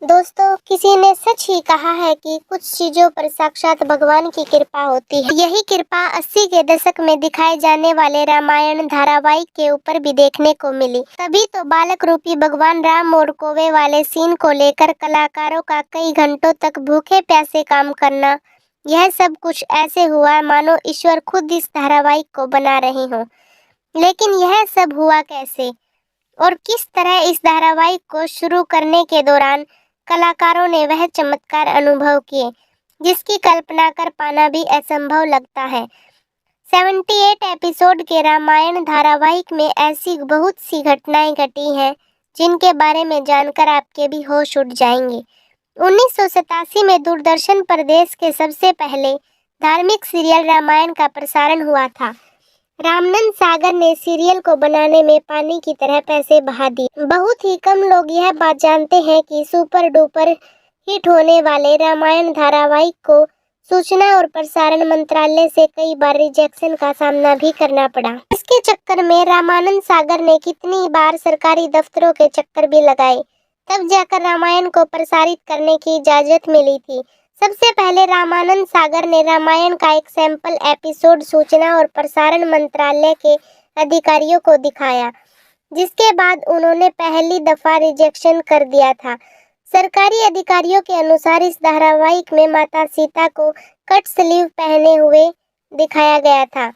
दोस्तों, किसी ने सच ही कहा है कि कुछ चीजों पर साक्षात भगवान की कृपा होती है। यही कृपा 80 के दशक में दिखाए जाने वाले रामायण धारावाहिक के ऊपर भी देखने को मिली। तभी तो बालक रूपी भगवान राम और कौवे वाले सीन को लेकर कलाकारों का कई घंटों तक भूखे प्यासे काम करना, यह सब कुछ ऐसे हुआ मानो ईश्वर खुद इस धारावाहिक को बना रहे हों। लेकिन यह सब हुआ कैसे और किस तरह? इस धारावाहिक को शुरू करने के दौरान कलाकारों ने वह चमत्कार अनुभव किए जिसकी कल्पना कर पाना भी असंभव लगता है। 78 एपिसोड के रामायण धारावाहिक में ऐसी बहुत सी घटनाएं घटी हैं जिनके बारे में जानकर आपके भी होश उड़ जाएंगे। 1987 में दूरदर्शन पर देश के सबसे पहले धार्मिक सीरियल रामायण का प्रसारण हुआ था। रामानंद सागर ने सीरियल को बनाने में पानी की तरह पैसे बहा दिए। बहुत ही कम लोग यह बात जानते हैं कि सुपर डुपर हिट होने वाले रामायण धारावाहिक को सूचना और प्रसारण मंत्रालय से कई बार रिजेक्शन का सामना भी करना पड़ा। इसके चक्कर में रामानंद सागर ने कितनी बार सरकारी दफ्तरों के चक्कर भी लगाए, तब जाकर रामायण को प्रसारित करने की इजाजत मिली थी। सबसे पहले रामानंद सागर ने रामायण का एक सैंपल एपिसोड सूचना और प्रसारण मंत्रालय के अधिकारियों को दिखाया, जिसके बाद उन्होंने पहली दफा रिजेक्शन कर दिया था। सरकारी अधिकारियों के अनुसार इस धारावाहिक में माता सीता को कट स्लीव पहने हुए दिखाया गया था।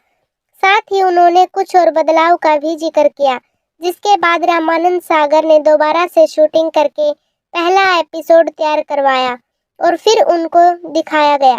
साथ ही उन्होंने कुछ और बदलाव का भी जिक्र किया, जिसके बाद रामानंद सागर ने दोबारा से शूटिंग करके पहला एपिसोड तैयार करवाया और फिर उनको दिखाया गया।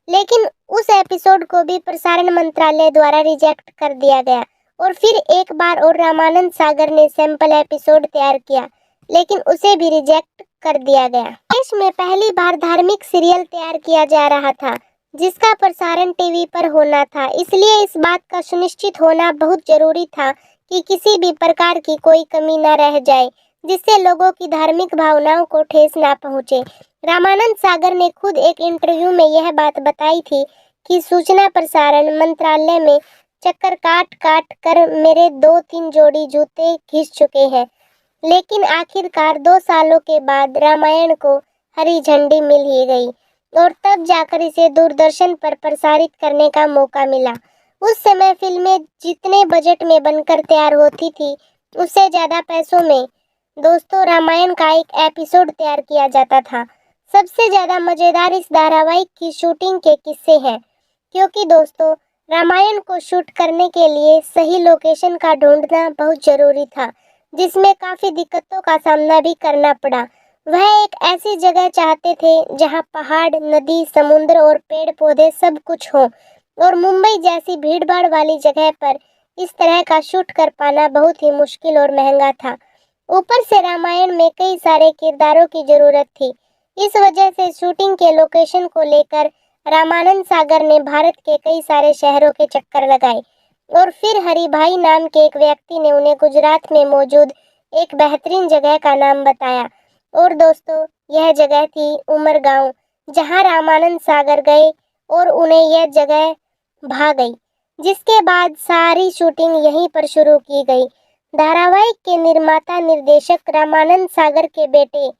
लेकिन उस एपिसोड को भी प्रसारण मंत्रालय द्वारा रिजेक्ट कर दिया गया और फिर एक बार और रामानंद सागर ने सैंपल एपिसोड तैयार किया, लेकिन उसे भी रिजेक्ट कर दिया गया। देश में पहली बार धार्मिक सीरियल तैयार किया जा रहा था जिसका प्रसारण टीवी पर होना था, इसलिए इस बात का सुनिश्चित होना बहुत जरूरी था कि किसी भी प्रकार की कोई कमी न रह जाए जिससे लोगों की धार्मिक भावनाओं को ठेस ना पहुंचे। रामानंद सागर ने खुद एक इंटरव्यू में यह बात बताई थी कि सूचना प्रसारण मंत्रालय में चक्कर काट काट कर मेरे 2-3 जोड़ी जूते घिस चुके हैं, लेकिन आखिरकार 2 सालों के बाद रामायण को हरी झंडी मिल ही गई और तब जाकर इसे दूरदर्शन पर प्रसारित करने का मौका मिला। उस समय फिल्में जितने बजट में बनकर तैयार होती थी उससे ज़्यादा पैसों में दोस्तों रामायण का एक एपिसोड तैयार किया जाता था। सबसे ज़्यादा मज़ेदार इस धारावाहिक की शूटिंग के किस्से हैं, क्योंकि दोस्तों रामायण को शूट करने के लिए सही लोकेशन का ढूंढना बहुत ज़रूरी था, जिसमें काफ़ी दिक्कतों का सामना भी करना पड़ा। वह एक ऐसी जगह चाहते थे जहां पहाड़, नदी, समुद्र और पेड़ पौधे सब कुछ हो, और मुंबई जैसी भीड़भाड़ वाली जगह पर इस तरह का शूट कर पाना बहुत ही मुश्किल और महंगा था। ऊपर से रामायण में कई सारे किरदारों की जरूरत थी। इस वजह से शूटिंग के लोकेशन को लेकर रामानंद सागर ने भारत के कई सारे शहरों के चक्कर लगाए और फिर हरि भाई नाम के एक व्यक्ति ने उन्हें गुजरात में मौजूद एक बेहतरीन जगह का नाम बताया। और दोस्तों यह जगह थी उमरगांव, जहां रामानंद सागर गए और उन्हें यह जगह भा गई, जिसके बाद सारी शूटिंग यहीं पर शुरू की गई। धारावाहिक के निर्माता निर्देशक रामानंद सागर के बेटे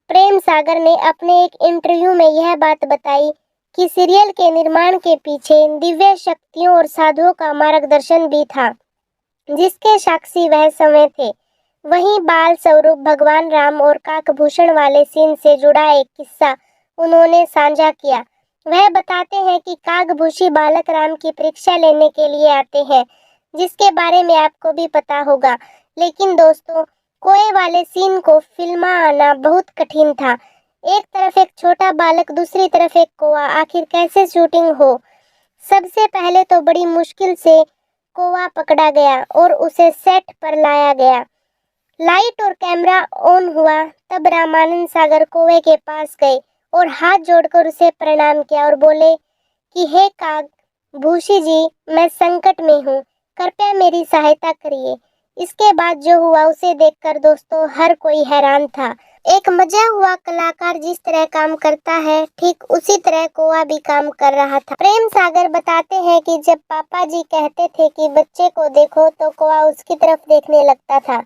प्रेम सागर ने अपने एक इंटरव्यू में यह बात बताई कि सीरियल के निर्माण के पीछे दिव्य शक्तियों और साधुओं का मार्गदर्शन भी था, जिसके साक्षी वह समय थे। वहीं बाल स्वरूप भगवान राम और काकभूषण वाले सीन से जुड़ा एक किस्सा उन्होंने साझा किया। वह बताते हैं कि काकभूषी बालक राम की परीक्षा लेने के लिए आते हैं, जिसके बारे में आपको भी पता होगा। लेकिन दोस्तों कोए वाले सीन को फिल्मा आना बहुत कठिन था। एक तरफ एक छोटा बालक, दूसरी तरफ एक कौवा, आखिर कैसे शूटिंग हो? सबसे पहले तो बड़ी मुश्किल से कौवा पकड़ा गया और उसे सेट पर लाया गया। लाइट और कैमरा ऑन हुआ, तब रामानंद सागर कौवे के पास गए और हाथ जोड़कर उसे प्रणाम किया और बोले कि हे काग भूषी जी, मैं संकट में हूँ, कृपया मेरी सहायता करिए। इसके बाद जो हुआ उसे देखकर दोस्तों हर कोई हैरान था। एक मजा हुआ कलाकार जिस तरह काम करता है, ठीक उसी तरह कौवा भी काम कर रहा था। प्रेम सागर बताते हैं कि जब पापा जी कहते थे कि बच्चे को देखो तो कौवा उसकी तरफ देखने लगता था।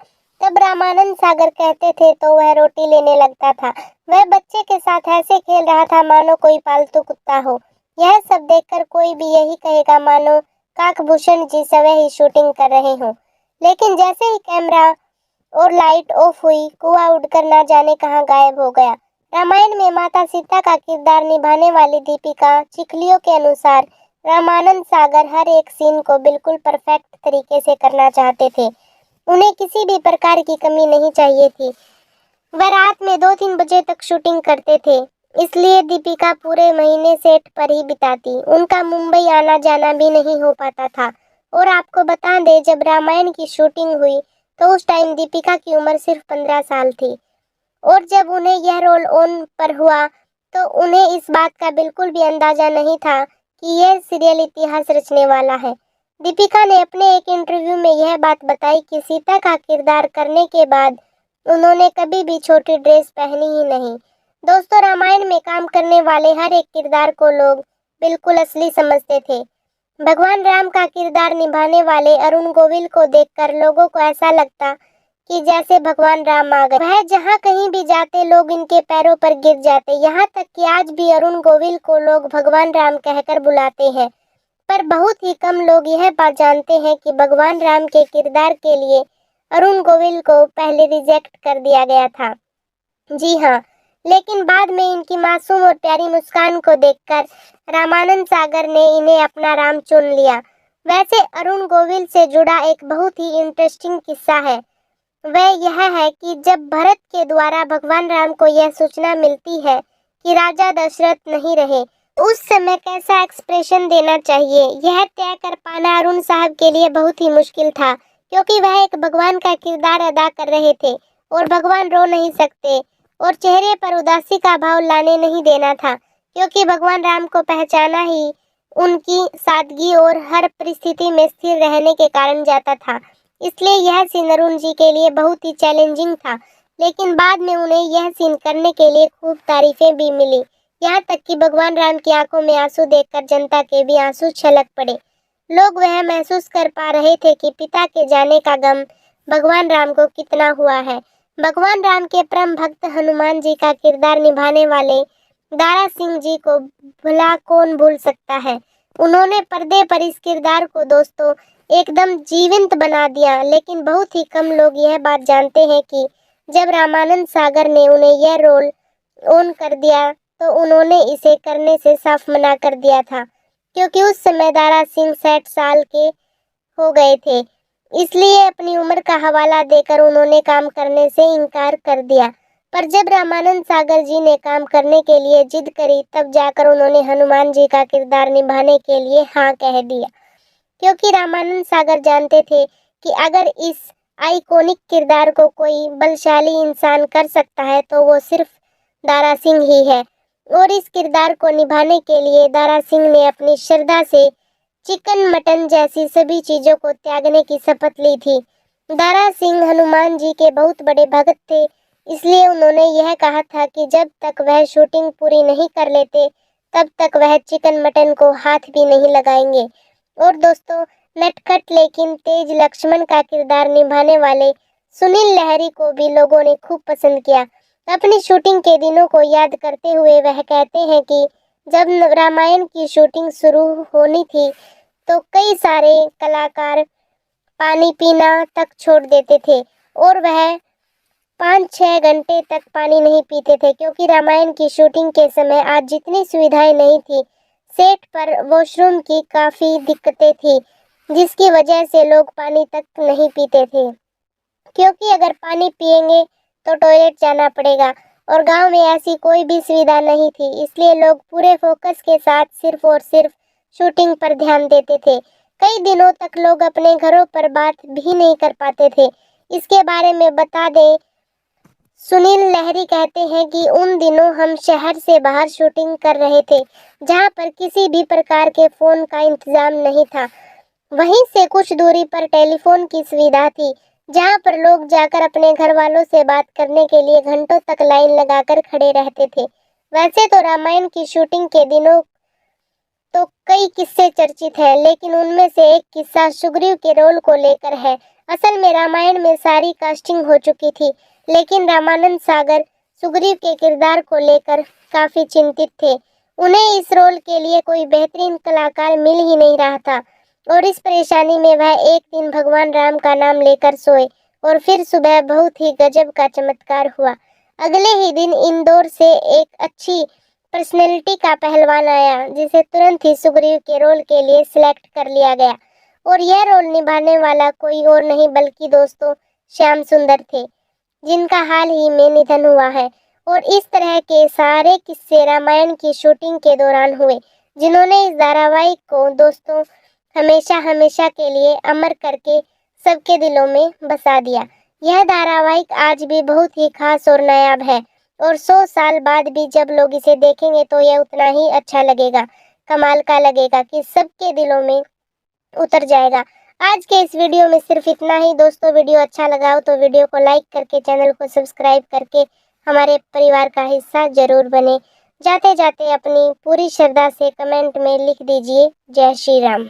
तब रामानंद सागर कहते थे तो वह रोटी लेने लगता था। वह बच्चे के साथ ऐसे खेल रहा था मानो कोई पालतू कुत्ता हो। यह सब देखकर कोई भी यही कहेगा मानो काकभूषण जी स्वयं ही शूटिंग कर रहे हों। लेकिन जैसे ही कैमरा और लाइट ऑफ हुई, कुआं उड़कर ना जाने कहाँ गायब हो गया। रामायण में माता सीता का किरदार निभाने वाली दीपिका चिखलियों के अनुसार रामानंद सागर हर एक सीन को बिल्कुल परफेक्ट तरीके से करना चाहते थे। उन्हें किसी भी प्रकार की कमी नहीं चाहिए थी। वह रात में 2-3 बजे तक शूटिंग करते थे, इसलिए दीपिका पूरे महीने सेट पर ही बिताती। उनका मुंबई आना जाना भी नहीं हो पाता था। और आपको बता दें, जब रामायण की शूटिंग हुई तो उस टाइम दीपिका की उम्र सिर्फ 15 साल थी। और जब उन्हें यह रोल ऑन पर हुआ तो उन्हें इस बात का बिल्कुल भी अंदाजा नहीं था कि यह सीरियल इतिहास रचने वाला है। दीपिका ने अपने एक इंटरव्यू में यह बात बताई कि सीता का किरदार करने के बाद उन्होंने कभी भी छोटी ड्रेस पहनी ही नहीं। दोस्तों, रामायण में काम करने वाले हर एक किरदार को लोग बिल्कुल असली समझते थे। भगवान राम का किरदार निभाने वाले अरुण गोविल को देखकर लोगों को ऐसा लगता कि जैसे भगवान राम आ गए। वह जहाँ कहीं भी जाते लोग इनके पैरों पर गिर जाते। यहाँ तक कि आज भी अरुण गोविल को लोग भगवान राम कहकर बुलाते हैं। पर बहुत ही कम लोग यह बात जानते हैं कि भगवान राम के किरदार के लिए अरुण गोविल को पहले रिजेक्ट कर दिया गया था। जी हाँ, लेकिन बाद में इनकी मासूम और प्यारी मुस्कान को देखकर रामानंद सागर ने इन्हें अपना राम चुन लिया। वैसे अरुण गोविल से जुड़ा एक बहुत ही इंटरेस्टिंग किस्सा है। वह यह है कि जब भरत के द्वारा भगवान राम को यह सूचना मिलती है कि राजा दशरथ नहीं रहे, उस समय कैसा एक्सप्रेशन देना चाहिए, यह तय कर पाना अरुण साहब के लिए बहुत ही मुश्किल था, क्योंकि वह एक भगवान का किरदार अदा कर रहे थे और भगवान रो नहीं सकते और चेहरे पर उदासी का भाव लाने नहीं देना था, क्योंकि भगवान राम को पहचाना ही उनकी सादगी और हर परिस्थिति में स्थिर रहने के कारण जाता था। इसलिए यह सीन अरुण जी के लिए बहुत ही चैलेंजिंग था। लेकिन बाद में उन्हें यह सीन करने के लिए खूब तारीफें भी मिली। यहाँ तक कि भगवान राम की आंखों में आंसू देखकर जनता के भी आंसू छलक पड़े। लोग वह महसूस कर पा रहे थे कि पिता के जाने का गम भगवान राम को कितना हुआ है। भगवान राम के परम भक्त हनुमान जी का किरदार निभाने वाले दारा सिंह जी को भला कौन भूल सकता है। उन्होंने पर्दे पर इस किरदार को दोस्तों एकदम जीवंत बना दिया। लेकिन बहुत ही कम लोग यह बात जानते हैं कि जब रामानंद सागर ने उन्हें यह रोल ऑन कर दिया तो उन्होंने इसे करने से साफ मना कर दिया था, क्योंकि उस समय दारा सिंह 60 साल के हो गए थे। इसलिए अपनी उम्र का हवाला देकर उन्होंने काम करने से इनकार कर दिया। पर जब रामानंद सागर जी ने काम करने के लिए जिद करी, तब जाकर उन्होंने हनुमान जी का किरदार निभाने के लिए हाँ कह दिया, क्योंकि रामानंद सागर जानते थे कि अगर इस आइकॉनिक किरदार को कोई बलशाली इंसान कर सकता है तो वो सिर्फ दारा सिंह ही है। और इस किरदार को निभाने के लिए दारा सिंह ने अपनी श्रद्धा से चिकन मटन जैसी सभी चीजों को त्यागने की शपथ ली थी। दारा सिंह हनुमान जी के बहुत बड़े भक्त थे, इसलिए उन्होंने यह कहा था कि जब तक वह शूटिंग पूरी नहीं कर लेते तब तक वह चिकन मटन को हाथ भी नहीं लगाएंगे। और दोस्तों, नटखट लेकिन तेज लक्ष्मण का किरदार निभाने वाले सुनील लहरी को भी लोगों ने खूब पसंद किया। अपनी शूटिंग के दिनों को याद करते हुए वह कहते हैं कि जब रामायण की शूटिंग शुरू होनी थी तो कई सारे कलाकार पानी पीना तक छोड़ देते थे और वह 5-6 घंटे तक पानी नहीं पीते थे, क्योंकि रामायण की शूटिंग के समय आज जितनी सुविधाएं नहीं थी, सेट पर वॉशरूम की काफ़ी दिक्कतें थी, जिसकी वजह से लोग पानी तक नहीं पीते थे, क्योंकि अगर पानी पिएंगे तो टॉयलेट जाना पड़ेगा और गांव में ऐसी कोई भी सुविधा नहीं थी। इसलिए लोग पूरे फोकस के साथ सिर्फ और सिर्फ शूटिंग पर ध्यान देते थे। कई दिनों तक लोग अपने घरों पर बात भी नहीं कर पाते थे। इसके बारे में बता दें, सुनील लहरी कहते हैं कि उन दिनों हम शहर से बाहर शूटिंग कर रहे थे, जहां पर किसी भी प्रकार के फ़ोन का इंतजाम नहीं था। वहीं से कुछ दूरी पर टेलीफोन की सुविधा थी, जहां पर लोग जाकर अपने घर वालों से बात करने के लिए घंटों तक लाइन लगाकर खड़े रहते थे। वैसे तो रामायण की शूटिंग के दिनों तो कई किस्से चर्चित हैं, लेकिन उनमें से एक किस्सा सुग्रीव के रोल को लेकर है। असल में रामायण में सारी कास्टिंग हो चुकी थी, लेकिन रामानंद सागर सुग्रीव के किरदार को लेकर काफी चिंतित थे। उन्हें इस रोल के लिए कोई बेहतरीन कलाकार मिल ही नहीं रहा था, और इस परेशानी में वह एक दिन भगवान राम का नाम लेकर सोए और फिर सुबह बहुत ही गजब का चमत्कार हुआ। अगले ही दिन इंदौर से एक अच्छी पर्सनैलिटी का पहलवान आया, जिसे तुरंत ही सुग्रीव के रोल के लिए सिलेक्ट कर लिया गया, और यह रोल निभाने वाला कोई और नहीं बल्कि दोस्तों श्याम सुंदर थे, जिनका हाल ही में निधन हुआ है। और इस तरह के सारे किस्से रामायण की शूटिंग के दौरान हुए, जिन्होंने इस धारावाहिक को दोस्तों हमेशा हमेशा के लिए अमर करके सबके दिलों में बसा दिया। यह धारावाहिक आज भी बहुत ही खास और नायाब है, और 100 साल बाद भी जब लोग इसे देखेंगे तो यह उतना ही अच्छा लगेगा, कमाल का लगेगा कि सबके दिलों में उतर जाएगा। आज के इस वीडियो में सिर्फ इतना ही दोस्तों। वीडियो अच्छा लगा हो तो वीडियो को लाइक करके चैनल को सब्सक्राइब करके हमारे परिवार का हिस्सा जरूर बने। जाते जाते अपनी पूरी श्रद्धा से कमेंट में लिख दीजिए जय श्री राम।